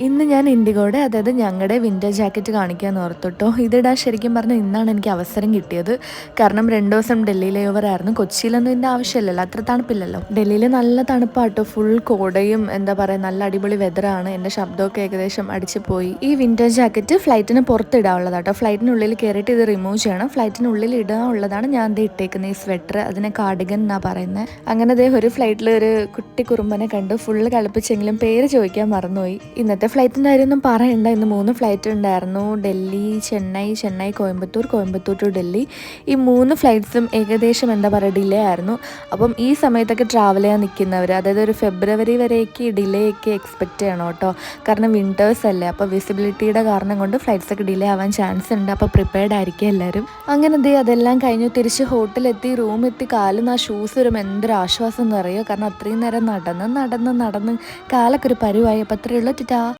ഇന്ന് ഞാൻ ഇൻഡിഗോയുടെ അതായത് ഞങ്ങളുടെ വിൻ്റർ ജാക്കറ്റ് കാണിക്കാമെന്ന് ഓർത്തുട്ടോ. ഇതിടാൻ ശരിക്കും പറഞ്ഞാൽ ഇന്നാണ് എനിക്ക് അവസരം കിട്ടിയത്. കാരണം 2 ദിവസം ഡൽഹി ലേ ഓവർ ആയിരുന്നു. കൊച്ചിയിലൊന്നും ഇതിൻ്റെ ആവശ്യമില്ലല്ലോ, അത്ര തണുപ്പില്ലല്ലോ. ഡൽഹിയിൽ നല്ല തണുപ്പാട്ടോ, ഫുൾ കോടയും എന്താ പറയുക, നല്ല അടിപൊളി വെതറാണ്. എൻ്റെ ശബ്ദമൊക്കെ ഏകദേശം അടിച്ചു പോയി. ഈ വിൻ്റർ ജാക്കറ്റ് ഫ്ലൈറ്റിന് പുറത്തിടാനുള്ളതാട്ടോ. ഫ്ലൈറ്റിനുള്ളിൽ കയറിയിട്ട് ഇത് റിമൂവ് ചെയ്യണം. ഫ്ലൈറ്റിനുള്ളിൽ ഇടാനുള്ളതാണ് ഞാൻ ദേ ഇട്ടേക്കുന്ന ഈ സ്വെറ്റർ. അതിനെ കാർഡിഗൻ എന്നാണ് പറയുന്നത്. അങ്ങനെ ദേ ഒരു ഫ്ലൈറ്റിൽ ഒരു കുട്ടി കുറുമ്പനെ കണ്ടു. ഫുള്ള് കളിപ്പിച്ചെങ്കിലും പേര് ചോദിക്കാൻ മറന്നുപോയി. ഇന്നത്തെ ഫ്ലൈറ്റിൻ്റെ കാര്യമൊന്നും പറയണ്ട. ഇന്ന് 3 ഫ്ലൈറ്റ് ഉണ്ടായിരുന്നു. ഡൽഹി, ചെന്നൈ, കോയമ്പത്തൂർ ടു ഡൽഹി. ഈ 3 ഫ്ലൈറ്റ്സും ഏകദേശം എന്താ പറയുക ഡിലേ ആയിരുന്നു. അപ്പം ഈ സമയത്തൊക്കെ ട്രാവൽ ചെയ്യാൻ നിൽക്കുന്നവർ, അതായത് ഒരു ഫെബ്രുവരി വരെയൊക്കെ ഡിലേ ഒക്കെ എക്സ്പെക്റ്റ് ചെയ്യണം കേട്ടോ. കാരണം വിൻറ്റേഴ്സ് അല്ലേ, അപ്പോൾ വിസിബിലിറ്റിയുടെ കാരണം കൊണ്ട് ഫ്ലൈറ്റ്സൊക്കെ ഡിലേ ആവാൻ ചാൻസ് ഉണ്ട്. അപ്പോൾ പ്രിപ്പയർഡ് ആയിരിക്കും എല്ലാവരും. അങ്ങനെ ദേ അതെല്ലാം കഴിഞ്ഞു തിരിച്ച് ഹോട്ടലെത്തി, റൂമെത്തി, കാലിന്ന് ആ ഷൂസ് വരുമ്പോൾ എന്തൊരു ആശ്വാസം എന്ന് അറിയോ. കാരണം അത്രയും നേരം നടന്ന് കാലൊക്കെ ഒരു പരുവായി. അപ്പോൾ അത്രയേ ഉള്ളൂ. ടാ.